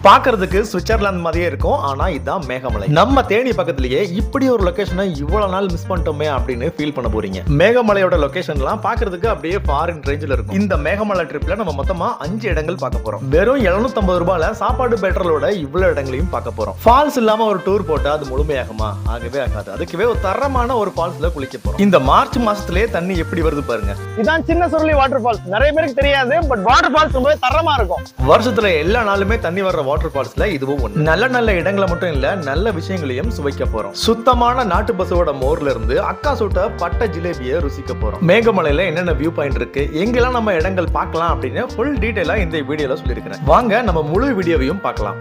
பாக்குறதுக்கு சுவிட்சர்லாந்து மாதிரியே இருக்கும். ஆனா இதுதான் மேகமலை. நம்ம தேனி பக்கத்திலேயே இப்படி ஒரு லொகேஷனை இவ்வளவு நாள் மிஸ் பண்ணிட்டோமே அப்படின்னு ஃபீல் பண்ண போறீங்க. மேகமலையோட லொகேஷன்லாம் பாக்குறதுக்கு அப்படியே ஃபாரின் ரேஞ்சில் இருக்கும். இந்த மேகமலை ட்ரிப்ல நம்ம மொத்தமா 5 இடங்கள் பார்க்க போறோம். வெறும் 750 ரூபாயில சாப்பாடு பெட்ரோலோட இவ்வளவு இடங்களையும் பார்க்க போறோம். ஃபால்ஸ் இல்லாம ஒரு டூர் போட்டா அது முழுமையாகுமா? ஆகவே ஆகாது. அதுக்குவே ஒரு தரமான ஒரு ஃபால்ஸ்ல குளிக்க போறோம். இந்த மார்ச் மாசத்திலே தண்ணி எப்படி வருது பாருங்க. இதான் சின்ன சுருளி வாட்டர் ஃபால்ஸ். நிறைய பேருக்கு தெரியாது, பட் வாட்டர் ஃபால்ஸ் ரொம்ப தரமா இருக்கும். வருஷத்துல எல்லா நாளுமே தண்ணி வர்ற வாட்டர் ஃபால்ஸ்ல இதுவும் ஒண்ணு. நல்ல நல்ல இடங்களை மட்டும் இல்ல, நல்ல விஷயங்களையும் சுவைக்க போறோம். சுத்தமான நாட்டு பசுவோட மோர்ல இருந்து அக்கா சுட்ட பட்ட ஜிலேபியை ருசிக்க போறோம். மேகமலையில என்னென்ன வியூ பாயிண்ட் இருக்கு, எங்கெல்லாம் நம்ம இடங்கள் பார்க்கலாம் அப்படின்னு ஃபுல் டீடைலா இந்த வீடியோல சொல்லியிருக்கிறேன். வாங்க நம்ம முழு வீடியோவையும் பார்க்கலாம்.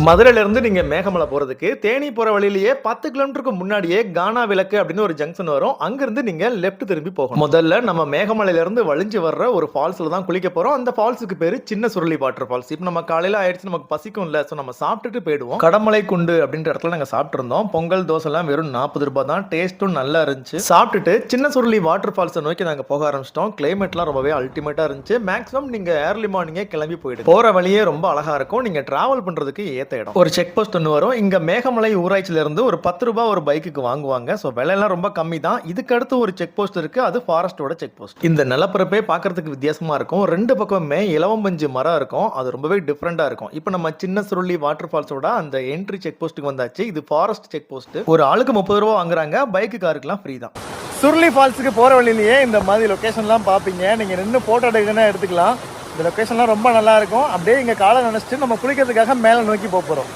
மதுரையில இருந்து நீங்க மேகமலை போறதுக்கு தேனி போற வழியிலேயே 10 கிலோமீட்டருக்கு முன்னாடியே கானா விளக்கு அப்படின்னு ஒரு ஜங்ஷன் வரும். அங்கிருந்து நீங்க லெஃப்ட் திரும்பி போகணும். முதல்ல நம்ம மேகமலையில இருந்து வழிஞ்சு வர்ற ஒரு ஃபால்ஸ்ல தான் குளிக்க போறோம். அந்த ஃபால்ஸுக்கு பேரு சின்ன சுருளி வாட்டர் ஃபால்ஸ். இப்போ நம்ம காலையில ஆயிடுச்சு, நமக்கு பசிக்கும் இல்ல, சோ நம்ம சாப்பிட்டுட்டு போயிடுவோம். கடமலை குண்டு அப்படின்ற இடத்துல நாங்க சாப்பிட்டு இருந்தோம். பொங்கல் தோசை எல்லாம் வெறும் 40 ரூபாய் தான். டேஸ்ட்டும் நல்லா இருந்துச்சு. சாப்பிட்டுட்டு சின்ன சுருளி வாட்டர் ஃபால்ஸை நோக்கி நாங்க போக ஆரம்பிச்சிட்டோம். கிளைமேட்லாம் ரொம்பவே அல்டிமேட்டா இருந்துச்சு. மேக்ஸிமம் நீங்க ஏர்லி மார்னிங்கே கிளம்பி போயிடுங்க. போற வழியே ரொம்ப அழகா இருக்கும். நீங்க டிராவல் பண்றதுக்கு ஏத்த இடம். ஒரு செக் போஸ்ட் ஒன்று வரும். இங்க மேகமலை ஊராட்சியில இருந்து ஒரு 10 ரூபாய் ஒரு பைக்குக்கு வாங்குவாங்க. ஸோ விலையெல்லாம் ரொம்ப கம்மி தான். இதுக்கு அடுத்து ஒரு செக் போஸ்ட் இருக்கு, அது ஃபாரஸ்டோட செக் போஸ்ட். இந்த நிலப்பரப்பே பார்க்கறதுக்கு வித்தியாசமா இருக்கும். 2 பக்கமே இலவம்பஞ்சு மரம் இருக்கும். அது ரொம்பவே டிஃப்ரெண்டா இருக்கும். இப்போ நம்ம சின்ன சுருளி வாட்டர் ஃபால்ஸோட அந்த என்ட்ரி செக் போஸ்ட்டுக்கு வந்தாச்சு. இது ஃபாரஸ்ட் செக் போஸ்ட். ஒரு ஆளுக்கு 30 ரூபாய் வாங்குறாங்க. பைக்கு காருக்குலாம் ஃப்ரீ தான். சுருளி ஃபால்ஸுக்கு போற வழியிலேயே இந்த மாதிரி லொகேஷன்லாம் பார்ப்பீங்க. நீங்க நின்று போட்டோ எடுக்கணும்னா எடுத்துக்கலாம். இந்த லொகேஷன்லாம் ரொம்ப நல்லா இருக்கும். அப்படியே இங்க காலை நினைச்சிட்டு நம்ம குளிக்கிறதுக்காக மேலே நோக்கி போறோம்.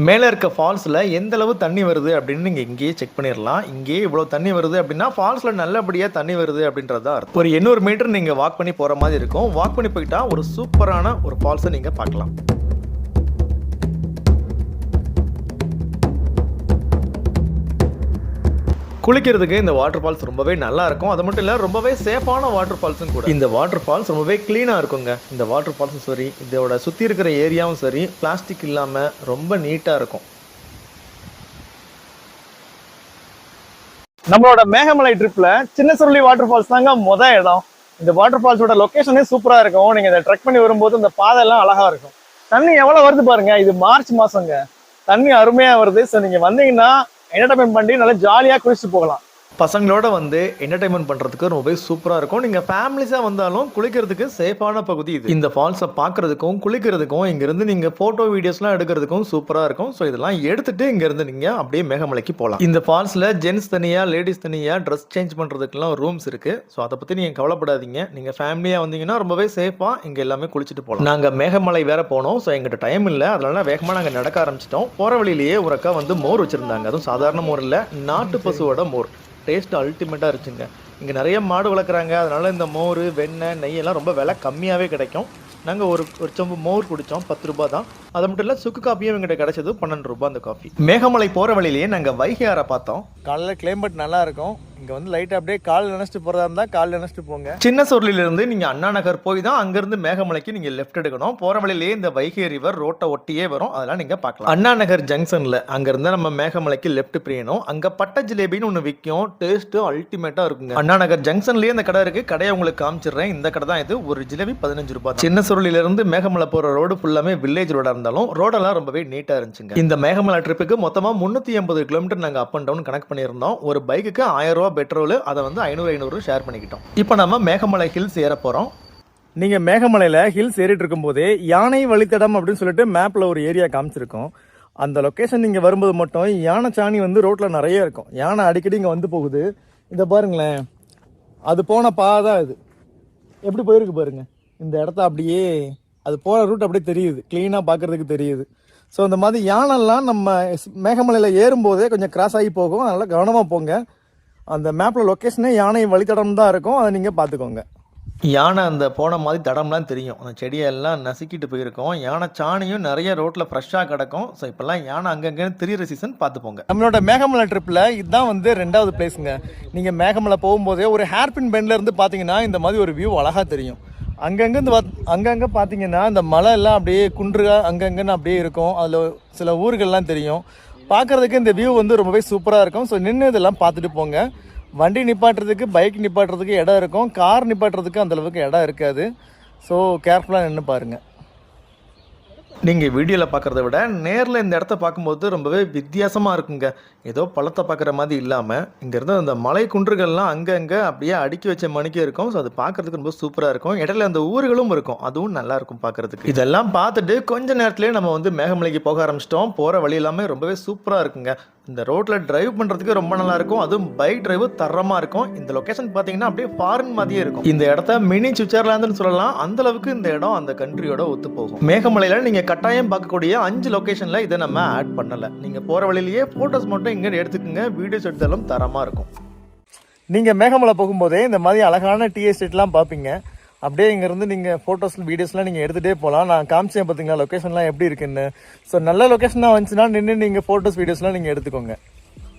மேலே இருக்க ஃபால்ஸில் எந்த அளவு தண்ணி வருது அப்படின்னு நீங்கள் இங்கேயே செக் பண்ணிடலாம். இங்கேயே இவ்வளோ தண்ணி வருது அப்படின்னா ஃபால்ஸில் நல்லபடியாக தண்ணி வருது அப்படின்றது தான் அர்த்தம். ஒரு 800 மீட்டர் நீங்கள் வாக் பண்ணி போகிற மாதிரி இருக்கும். வாக் பண்ணி போயிட்டா ஒரு சூப்பரான ஒரு ஃபால்ஸை நீங்கள் பார்க்கலாம். குளிக்கிறதுக்கு இந்த வாட்டர் ஃபால்ஸ் ரொம்பவே நல்லா இருக்கும். அது மட்டும் இல்லை, ரொம்பவே சேஃபான வாட்டர் ஃபால்ஸும் கூட. இந்த வாட்டர் ஃபால்ஸ் ரொம்பவே க்ளீனாக இருக்குங்க. இந்த வாட்டர் ஃபால்ஸும் சரி, இதோட சுற்றி இருக்கிற ஏரியாவும் சரி, பிளாஸ்டிக் இல்லாமல் ரொம்ப நீட்டாக இருக்கும். நம்மளோட மேகமலை ட்ரிப்ல சின்ன சுருளி வாட்டர் ஃபால்ஸ் தாங்க மொதல் இடம். இந்த வாட்டர் ஃபால்ஸோட லொகேஷனே சூப்பரா இருக்கும். நீங்க இதை ட்ரெக் பண்ணி வரும்போது இந்த பாதை எல்லாம் அழகா இருக்கும். தண்ணி எவ்வளவு வருது பாருங்க. இது மார்ச் மாசங்க. தண்ணி அருமையா வருது. ஸோ நீங்க வந்தீங்கன்னா என்டர்டைன்மெண்ட் பண்ணி நல்லா ஜாலியா குளிச்சுட்டு போகலாம். பசங்களோட வந்து என்டர்டைன்மெண்ட் பண்றதுக்கு ரொம்பவே சூப்பரா இருக்கும். நீங்க ஃபேமிலிஸா வந்தாலும் குளிக்கிறதுக்கு சேஃபான பகுதி இது. இந்த ஃபால்ஸை பார்க்கறதுக்கும் குளிக்கிறதுக்கும் இங்க இருந்து நீங்க போட்டோ வீடியோஸ்லாம் எடுக்கிறதுக்கும் சூப்பரா இருக்கும். ஸோ இதெல்லாம் எடுத்துட்டு இங்க இருந்து நீங்க அப்படியே மேகமலைக்கு போகலாம். இந்த ஃபால்ஸ்ல ஜென்ஸ் தனியா, லேடிஸ் தனியா ட்ரெஸ் சேஞ்ச் பண்றதுக்குலாம் ரூம்ஸ் இருக்கு. ஸோ அதை பத்தி நீங்க கவலைப்படாதீங்க. நீங்க ஃபேமிலியா வந்தீங்கன்னா ரொம்பவே சேஃபா இங்க எல்லாமே குளிச்சுட்டு போகலாம். நாங்க மேகமலை வேற போனோம். ஸோ எங்கிட்ட டைம் இல்லை, அதனால வேகமா நாங்க நடக்க ஆரம்பிச்சிட்டோம். போற வழியிலேயே ஒரு அக்கா வந்து மோர் வச்சிருந்தாங்க. அதுவும் சாதாரண மோர் இல்லை, நாட்டு பசுவோட மோர். டேஸ்ட் அல்டிமேட்டாக இருந்துச்சுங்க. இங்கே நிறைய மாடு வளர்க்குறாங்க. அதனால் இந்த மோர், வெண்ணெய், நெய் எல்லாம் ரொம்ப விலை கம்மியாகவே கிடைக்கும். நாங்கள் ஒரு சொம்பு மோர் குடித்தோம். 10 ரூபாய் தான். அது மட்டும் இல்லை, சுக்கு காப்பியும் எங்கிட்ட கிடைச்சது 12 ரூபாய் அந்த காஃபி. மேகமலை போகிற வழியிலேயே நாங்கள் வைகை ஆறை பார்த்தோம். காலையில் கிளைமேட் நல்லா இருக்கும். இங்கே வந்து லைட்டாக அப்படியே கால் நினைச்சிட்டு போகிறதா இருந்தால் கால் நினைச்சிட்டு போங்க. சின்ன சுருளிலிருந்து நீங்கள் அண்ணா நகர் போய் தான் அங்கேருந்து மேகமலைக்கு நீங்கள் லெஃப்ட் எடுக்கணும். போகிற வழியிலேயே இந்த வைகை ரிவர் ரோட்டை ஒட்டியே வரும். அதெல்லாம் நீங்கள் பார்க்கலாம். அண்ணா நகர் ஜங்ஷனில் அங்கேருந்து நம்ம மேகமலைக்கு லெஃப்ட் பிரியணும். அங்கே பட்ட ஜிலேபின்னு ஒன்று விற்கும். டேஸ்ட்டு அல்டிமேட்டாக இருக்குங்க. அண்ணா நகர் ஜங்ஷன்லேயே இந்த கடை இருக்குது. கடையை உங்களுக்கு காமிச்சிடுறேன். இந்த கடை தான் இது. ஒரு ஜிலேபி 15 ரூபாய். சின்ன சுருளிலிருந்து மேகமலை போகிற ரோடு ஃபுல்லாமே வில்லேஜ் ரோடாக இருந்தாலும் ரோடெல்லாம் ரொம்பவே நீட்டாக இருந்துச்சுங்க. இந்த மேகமலை ட்ரிப்புக்கு மொத்தமாக 380 கிலோமீட்டர் நாங்கள் அப் அண்ட் டவுன் கனெக்ட் பண்ணியிருந்தோம். ஒரு பைக்குக்கு 1000 ரூபா பெட்ரோல், அதை வந்து 500 ஷேர் பண்ணிக்கிட்டோம். இப்போ நம்ம மேகமலை ஹில்ஸ் ஏற போகிறோம். நீங்கள் மேகமலையில் ஹில்ஸ் ஏறிட்டு இருக்கும்போதே யானை வழித்தடம் அப்படின்னு சொல்லிட்டு மேப்பில் ஒரு ஏரியா காமிச்சிருக்கோம். அந்த லொக்கேஷன் நீங்கள் வரும்போது மட்டும் யானை சாணி வந்து ரோட்டில் நிறைய இருக்கும். யானை அடிக்கடி இங்கே வந்து போகுது. இதை பாருங்களேன், அது போன பாதை. இது எப்படி போயிருக்கு பாருங்க. இந்த இடத்த அப்படியே அது போகிற ரூட் அப்படியே தெரியுது, க்ளீனாக பார்க்குறதுக்கு தெரியுது. ஸோ இந்த மாதிரி யானைலாம் நம்ம மேகமலையில் ஏறும்போதே கொஞ்சம் கிராஸ் ஆகி போகும். அதனால் கவனமாக போங்க. அந்த மேப்பில் லொக்கேஷனே யானை வழித்தடம் தான் இருக்கும். அதை நீங்கள் பார்த்துக்கோங்க. யானை அந்த போன மாதிரி தடம்லாம் தெரியும். அந்த செடியெல்லாம் நசுக்கிட்டு போயிருக்கோம். யானை சாணியும் நிறைய ரோட்டில் ஃப்ரெஷ்ஷாக கிடக்கும். ஸோ இப்போல்லாம் யானை அங்கங்கே திரியிற சீசன் பார்த்துப்போங்க. நம்மளோட மேகமலை ட்ரிப்பில் இதுதான் வந்து 2வது பிளேஸுங்க. நீங்கள் மேகமலை போகும்போதே ஒரு ஹேர்பின் பெண்ட்லேருந்து பார்த்தீங்கன்னா இந்த மாதிரி ஒரு வியூ அழகாக தெரியும். அங்கங்கே பார்த்தீங்கன்னா இந்த மலை எல்லாம் அப்படியே குன்றுగా அங்கங்கன்னு அப்படியே இருக்கும். அதில் சில ஊர்கள்லாம் தெரியும். பார்க்குறதுக்கு இந்த வியூ வந்து ரொம்பவே சூப்பராக இருக்கும். ஸோ நின்று இதெல்லாம் பார்த்துட்டு போங்க. வண்டி நிப்பாட்டுறதுக்கு, பைக் நிப்பாட்டுறதுக்கு இடம் இருக்கும். கார் நிப்பாட்டுறதுக்கு அந்தளவுக்கு இடம் இருக்காது. ஸோ கேர்ஃபுல்லாக நின்று பாருங்கள். நீங்கள் வீடியோவில் பார்க்குறத விட நேரில் இந்த இடத்த பார்க்கும்போது ரொம்பவே வித்தியாசமாக இருக்குங்க. ஏதோ பழத்தை பார்க்குற மாதிரி இல்லாமல் இங்கேருந்து அந்த மலை குன்றுகள்லாம் அங்கங்கே அப்படியே அடுக்கி வச்ச மணிக்கே இருக்கும். ஸோ அது பார்க்குறதுக்கு ரொம்ப சூப்பராக இருக்கும். இடையில அந்த ஊர்களும் இருக்கும், அதுவும் நல்லா இருக்கும் பார்க்குறதுக்கு. இதெல்லாம் பார்த்துட்டு கொஞ்ச நேரத்துலேயே நம்ம வந்து மேகமலைக்கு போக ஆரம்பிச்சிட்டோம். போகிற வழி எல்லாமே ரொம்பவே சூப்பராக இருக்குங்க. இந்த ரோட்டில் டிரைவ் பண்ணுறதுக்கு ரொம்ப நல்லா இருக்கும். அதுவும் பைக் டிரைவ் தரமாக இருக்கும். இந்த லொக்கேஷன் பார்த்தீங்கன்னா அப்படியே ஃபாரின் மாதிரியே இருக்கும். இந்த இடத்த மினி சுவிட்சர்லாந்துன்னு சொல்லலாம். அந்த அளவுக்கு இந்த இடம் அந்த கண்ட்ரியோட ஒத்து போகும். மேகமலையில் நீங்கள் கட்டாயம் பார்க்கக்கூடிய 5 லொக்கேஷனில் இதை நம்ம ஆட் பண்ணலை. நீங்கள் போகிற வழியிலேயே ஃபோட்டோஸ் மட்டும் இங்கே எடுத்துக்கோங்க. வீடியோஸ் எடுத்தாலும் தரமாக இருக்கும். நீங்கள் மேகமலை போகும்போதே இந்த மாதிரி அழகான டீ எஸ்டேட்லாம் பார்ப்பீங்க. அப்படியே இங்கேருந்து நீங்கள் ஃபோட்டோஸ் வீடியோஸ்லாம் நீங்கள் எடுத்துகிட்டே போகலாம். நான் காமிச்சேன் பார்த்தீங்களா லொக்கேஷன்லாம் எப்படி இருக்குன்னு. ஸோ நல்ல லொக்கேஷனாக வந்துச்சுன்னா நின்று நீங்கள் ஃபோட்டோஸ் வீடியோஸ்லாம் நீங்கள் எடுத்துக்கோங்க.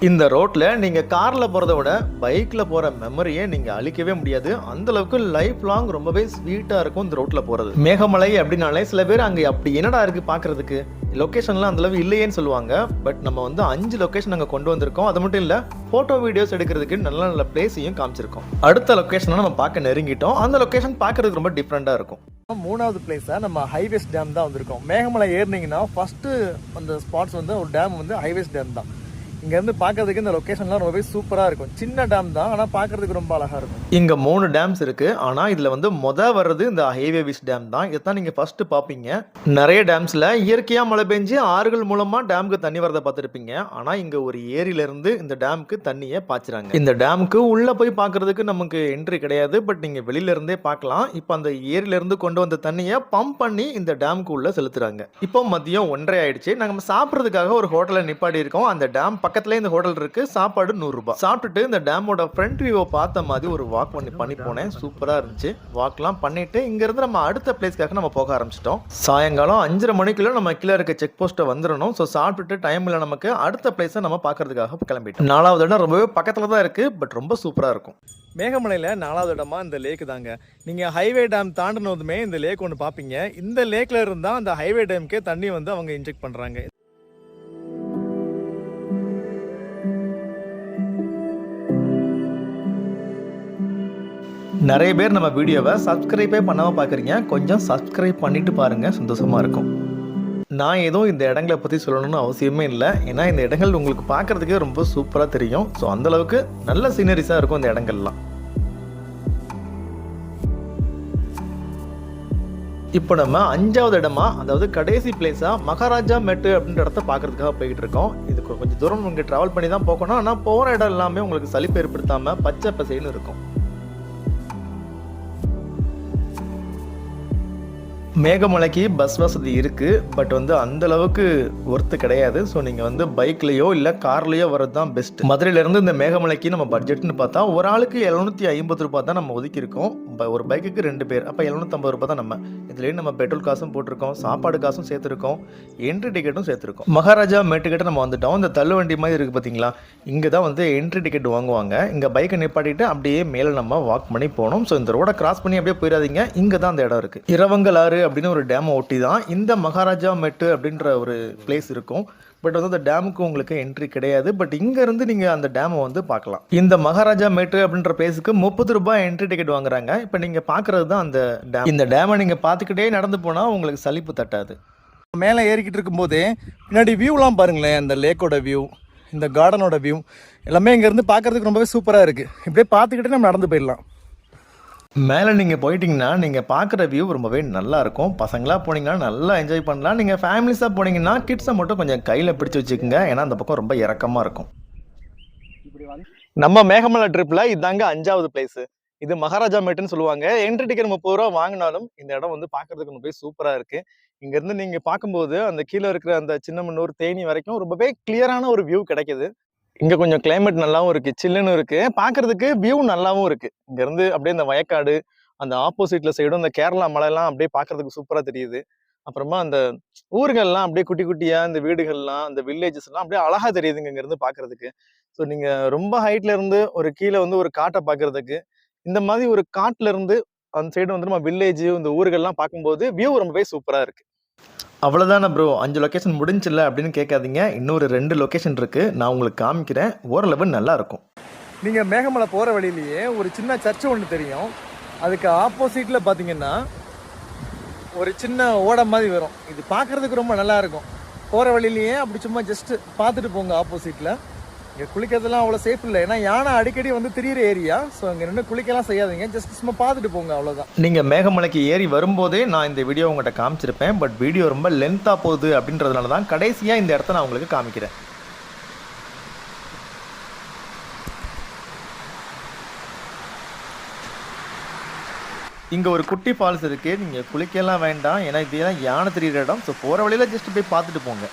இந்த ரோட்டில் நீங்கள் காரில் போகிறத விட பைக்கில் போகிற மெமரியை நீங்கள் அழிக்கவே முடியாது. அந்தளவுக்கு லைஃப் லாங் ரொம்பவே ஸ்வீட்டாக இருக்கும் இந்த ரோட்டில் போகிறது. மேகமலை அப்படின்னாலே சில பேர் அங்கே அப்படி என்னடா இருக்குது பார்க்குறதுக்கு, லொக்கேஷன்லாம் அந்தளவு இல்லையேன்னு சொல்லுவாங்க. பட் நம்ம வந்து 5 லொக்கேஷன் அங்கே கொண்டு வந்திருக்கோம். அது மட்டும் இல்லை, ஃபோட்டோ வீடியோஸ் எடுக்கிறதுக்கு நல்ல நல்ல பிளேஸையும் காமிச்சிருக்கோம். அடுத்த லொக்கேஷனை நம்ம பார்க்க நெருங்கிட்டோம். அந்த லொக்கேஷன் பார்க்குறதுக்கு ரொம்ப டிஃப்ரெண்ட்டாக இருக்கும். 3வது பிளேஸாக நம்ம ஹைவேஸ் டேம் தான் வந்திருக்கோம். மேகமலை ஏறினீங்கன்னா ஃபஸ்ட்டு அந்த ஸ்பாட்ஸ் வந்து ஒரு டேம் வந்து ஹைவேஸ் டேம் தான். இங்கேருந்து பார்க்கறதுக்கு இந்த லொக்கேஷன்லாம் ரொம்பவே சூப்பராக இருக்கும். சின்ன டேம் தான், ஆனால் பார்க்கறதுக்கு ரொம்ப அழகாக இருக்கும். இங்கே 3 டேம்ஸ் இருக்குது. ஆனால் இதில் வந்து வர்றது இந்த ஹைவேவிஸ் டேம் தான். இதைத்தான் நீங்கள் ஃபஸ்ட்டு பார்ப்பீங்க. நிறைய டேம்ஸில் இயற்கையாக மழை பெஞ்சு ஆறுகள் மூலமாக டேமுக்கு தண்ணி வரதை பார்த்துருப்பீங்க. ஆனால் இங்கே ஒரு ஏரியிலேருந்து இந்த டேமுக்கு தண்ணியை பாய்ச்சுறாங்க. இந்த டேமுக்கு உள்ளே போய் பார்க்குறதுக்கு நமக்கு என்ட்ரி கிடையாது. பட் நீங்கள் வெளியிலேருந்தே பார்க்கலாம். இப்போ அந்த ஏரியிலேருந்து கொண்டு வந்த தண்ணியை பம்ப் பண்ணி இந்த டேமுக்கு உள்ளே செலுத்துறாங்க. இப்போ மதியம் 1:30 ஆயிடுச்சு. நாங்கள் சாப்பிட்றதுக்காக ஒரு ஹோட்டலில் நிப்பாடி இருக்கோம். அந்த டேம் பக்கத்துல இந்த ஹோட்டல் இருக்கு. சாப்பாடு 100 ரூபாய். சாப்பிட்டுட்டு இந்த டேமோட ஃப்ரண்ட் வியூவை பார்த்த மாதிரி ஒரு வாக் பண்ணி போனேன். சூப்பரா இருந்துச்சு. வாக்லாம் பண்ணிட்டு இங்க இருந்து நம்ம அடுத்த பிளேஸ்க்காக நம்ம போக ஆரம்பிச்சிட்டோம். சாயங்காலம் 5:30 மணிக்குள்ள நம்ம கீழே இருக்க செக் போஸ்ட்டை வந்துடணும். ஸோ சாப்பிட்டுட்டு டைம்ல நமக்கு அடுத்த பிளேஸை நம்ம பார்க்கறதுக்காக கிளம்பிட்டோம். 4வது இடம் ரொம்பவே பக்கத்துல தான் இருக்கு. பட் ரொம்ப சூப்பரா இருக்கும். மேகமலையில் 4வது இடமா இந்த லேக்கு தாங்க. நீங்கள் ஹைவே டேம் தாண்டினதுமே இந்த லேக் ஒன்று பார்ப்பீங்க. இந்த லேக்கில் இருந்தால் அந்த ஹைவே டேமுக்கே தண்ணி வந்து அவங்க இன்ஜெக்ட் பண்ணுறாங்க. நிறைய பேர் நம்ம வீடியோவை சப்ஸ்கிரைபே பண்ணாமல் பார்க்குறீங்க. கொஞ்சம் சப்ஸ்கிரைப் பண்ணிட்டு பாருங்கள், சந்தோஷமாக இருக்கும். நான் எதுவும் இந்த இடங்களை பற்றி சொல்லணும்னு அவசியமே இல்லை. ஏன்னா இந்த இடங்கள் உங்களுக்கு பார்க்குறதுக்கே ரொம்ப சூப்பராக தெரியும். ஸோ அந்தளவுக்கு நல்ல சீனரிஸாக இருக்கும் இந்த இடங்கள்லாம். இப்போ நம்ம 5வது இடமா, அதாவது கடைசி பிளேஸாக மகாராஜா மெட்டு அப்படின்ற இடத்த பார்க்கறதுக்காக போய்கிட்டு இருக்கோம். இதுக்கு கொஞ்சம் தூரம் இங்கே ட்ராவல் பண்ணி தான் போகணும். ஆனால் போகிற இடம் எல்லாமே உங்களுக்கு சலிப்பு ஏற்படுத்தாமல் பச்சை பசைன்னு இருக்கும். மேகமலைக்கு பஸ் வசதி இருக்குது. பட் வந்து அந்தளவுக்கு ஒர்த்து கிடையாது. ஸோ நீங்கள் வந்து பைக்லேயோ இல்லை கார்லேயோ வர்றது தான் பெஸ்ட். மதுரையிலேருந்து இந்த மேகமலைக்கு நம்ம பட்ஜெட்னு பார்த்தா ஒரு ஆளுக்கு 750 ரூபாய் தான் நம்ம ஒதுக்கியிருக்கோம். ஒரு பைக்குக்கு 2 பேர், அப்போ 750 ரூபாய் தான். நம்ம இதுலேயும் நம்ம பெட்ரோல் காசும் போட்டிருக்கோம், சாப்பாடு காசும் சேர்த்துருக்கோம், என்ட்ரி டிக்கெட்டும் சேர்த்துருக்கோம். மகாராஜா மேட்டுக்கிட்ட நம்ம வந்துட்டோம். இந்த தள்ளுவண்டி மாதிரி இருக்குது பார்த்தீங்களா, இங்கே தான் வந்து என்ட்ரி டிக்கெட் வாங்குவாங்க. இங்கே பைக்கை நிப்பாட்டிட்டு அப்படியே மேலே நம்ம வாக் பண்ணி போகணும். ஸோ இந்த ரோடை கிராஸ் பண்ணி அப்படியே போயிடாதீங்க. இங்கே தான் அந்த இடம் இருக்குது. இரவங்கலாறு அப்படின்னு ஒரு டேமை ஒட்டி தான் இந்த மகாராஜா மெட்டு அப்படின்ற ஒரு பிளேஸ் இருக்கும். பட் வந்து அந்த டேமுக்கு உங்களுக்கு என்ட்ரி கிடையாது. பட் இங்கேருந்து நீங்கள் அந்த டேமை வந்து பார்க்கலாம். இந்த மகாராஜா மேட்டு அப்படின்ற பிளேஸுக்கு 30 ரூபாய் என்ட்ரி டிக்கெட் வாங்குறாங்க. இப்போ நீங்கள் பார்க்குறது தான் அந்த டேம். இந்த டேமை நீங்கள் பார்த்துக்கிட்டே நடந்து போனால் உங்களுக்கு சலிப்பு தட்டாது. மேலே ஏறிக்கிட்டு இருக்கும்போதே பின்னாடி வியூலாம் பாருங்களேன். அந்த லேக்கோட வியூ, இந்த கார்டனோட வியூ எல்லாமே இங்கேருந்து பார்க்குறதுக்கு ரொம்பவே சூப்பராக இருக்குது. இப்படியே பார்த்துக்கிட்டே நம்ம நடந்து போயிடலாம். மேலே நீங்கள் போயிட்டீங்கன்னா நீங்கள் பார்க்குற வியூ ரொம்பவே நல்லாயிருக்கும். பசங்களாக போனீங்கன்னா நல்லா என்ஜாய் பண்ணலாம். நீங்கள் ஃபேமிலிஸாக போனீங்கன்னா கிட்ஸை மட்டும் கொஞ்சம் கையில் பிடிச்சி வச்சுக்கோங்க. ஏன்னா அந்த பக்கம் ரொம்ப இறக்கமாக இருக்கும். நம்ம மேகமலை ட்ரிப்பில் இதாங்க 5வது பிளேஸு. இது மகாராஜா மேட்டுன்னு சொல்லுவாங்க. என்ட்ரி டிக்கெட் 30 ரூபா வாங்கினாலும் இந்த இடம் வந்து பார்க்குறதுக்கு ரொம்பவே சூப்பராக இருக்குது. இங்கேருந்து நீங்கள் பார்க்கும்போது அந்த கீழே இருக்கிற அந்த சின்னமன்னூர் தேனி வரைக்கும் ரொம்பவே கிளியரான ஒரு வியூ கிடைக்குது. இங்கே கொஞ்சம் கிளைமேட் நல்லாவும் இருக்குது, சில்லுன்னு இருக்குது. பார்க்குறதுக்கு வியூ நல்லாவும் இருக்குது. இங்கேருந்து அப்படியே இந்த வயக்காடு, அந்த ஆப்போசிட்டில் சைடும் இந்த கேரளா மலைலாம் அப்படியே பார்க்குறதுக்கு சூப்பராக தெரியுது. அப்புறமா அந்த ஊர்கள்லாம் அப்படியே குட்டி குட்டியாக இந்த வீடுகள்லாம், அந்த வில்லேஜஸ்லாம் அப்படியே அழகாக தெரியுதுங்க இங்கேருந்து பார்க்குறதுக்கு. ஸோ நீங்கள் ரொம்ப ஹைட்ல இருந்து ஒரு கீழே வந்து ஒரு காட்டை பார்க்குறதுக்கு, இந்த மாதிரி ஒரு காட்டில் இருந்து அந்த சைடு வந்து நம்ம வில்லேஜ் இந்த ஊர்கள்லாம் பார்க்கும்போது வியூ ரொம்பவே சூப்பராக இருக்குது. அவ்வளோதானே ப்ரோ, 5 லொக்கேஷன் முடிஞ்சில்ல அப்படின்னு கேட்காதீங்க. இன்னொரு 2 லொக்கேஷன் இருக்குது, நான் உங்களுக்கு காமிக்கிறேன். ஓரளவு நல்லா இருக்கும். நீங்கள் மேகமலை போகிற வழியிலேயே ஒரு சின்ன சர்ச்சு ஒன்று தெரியும். அதுக்கு ஆப்போசிட்டில் பார்த்தீங்கன்னா ஒரு சின்ன ஓடம் மாதிரி வரும். இது பார்க்குறதுக்கு ரொம்ப நல்லா இருக்கும். போகிற வழியிலேயே அப்படி சும்மா ஜஸ்ட்டு பார்த்துட்டு போங்க. ஆப்போசிட்டில் இங்கே குளிக்கிறதுலாம் அவ்வளோ சேஃப் இல்லை, ஏன்னா யானை அடிக்கடி வந்து திரியிற ஏரியா. ஸோ அங்கே நின்று குளிக்கலாம் செய்யாதீங்க, ஜஸ்ட் சும்மா பார்த்துட்டு போங்க, அவ்வளோதான். நீங்கள் மேகமலைக்கு ஏறி வரும்போதே நான் இந்த வீடியோ உங்கள்கிட்ட காமிச்சிருப்பேன். பட் வீடியோ ரொம்ப லென்த்தாக போகுது அப்படின்றதுனால தான் கடைசியாக இந்த இடத்த நான் உங்களுக்கு காமிக்கிறேன். இங்கே ஒரு குட்டி ஃபால்ஸ் இருக்குது. நீங்கள் குளிக்கலாம் வேண்டாம், ஏன்னா இதெல்லாம் யானை தெரிகிற இடம். ஸோ போகிற வழியில் ஜஸ்ட் போய் பார்த்துட்டு போங்க.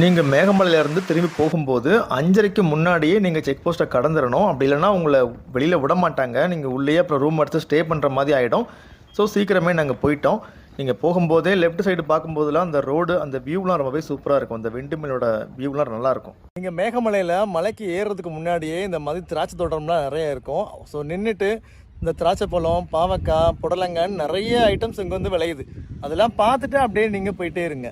நீங்கள் மேகமலையிலேருந்து திரும்பி போகும்போது 5:30க்கு முன்னாடியே நீங்கள் செக் போஸ்ட்டை கடந்துடணும். அப்படி இல்லைனா உங்களை வெளியில் விட மாட்டாங்க. நீங்கள் உள்ளே அப்புறம் ரூம் எடுத்து ஸ்டே பண்ணுற மாதிரி ஆகிடும். ஸோ சீக்கிரமே நாங்கள் போயிட்டோம். நீங்கள் போகும்போதே லெஃப்ட் சைடு பார்க்கும்போதெல்லாம் அந்த ரோடு, அந்த வியூலாம் ரொம்பவே சூப்பராக இருக்கும். அந்த விண்டுமில்லோட வியூலாம் நல்லாயிருக்கும். நீங்கள் மேகமலையில் மலைக்கு ஏறுறதுக்கு முன்னாடியே இந்த மாதிரி திராட்சை தோட்டம்லாம் நிறைய இருக்கும். ஸோ நின்றுட்டு இந்த திராட்சை பழம், பாவக்காய், புடலங்கான்னு நிறைய ஐட்டம்ஸ் இங்கே வந்து விளையுது. அதெல்லாம் பார்த்துட்டு அப்படியே நீங்கள் போயிட்டே இருங்க.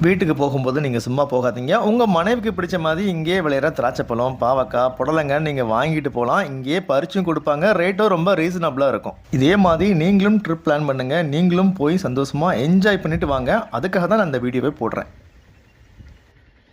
வீட்டுக்கு போகும்போது நீங்கள் சும்மா போகாதீங்க. உங்கள் மனைவிக்கு பிடிச்ச மாதிரி இங்கேயே விளையிற திராட்சை பழம், பாவக்காய், புடலங்கான்னு நீங்கள் வாங்கிட்டு போகலாம். இங்கேயே பறிச்சும் கொடுப்பாங்க. ரேட்டும் ரொம்ப ரீசனபிளாக இருக்கும். இதே மாதிரி நீங்களும் ட்ரிப் பிளான் பண்ணுங்கள். நீங்களும் போய் சந்தோஷமாக என்ஜாய் பண்ணிட்டு வாங்க. அதுக்காக தான் நான் இந்த வீடியோவை போடுறேன்.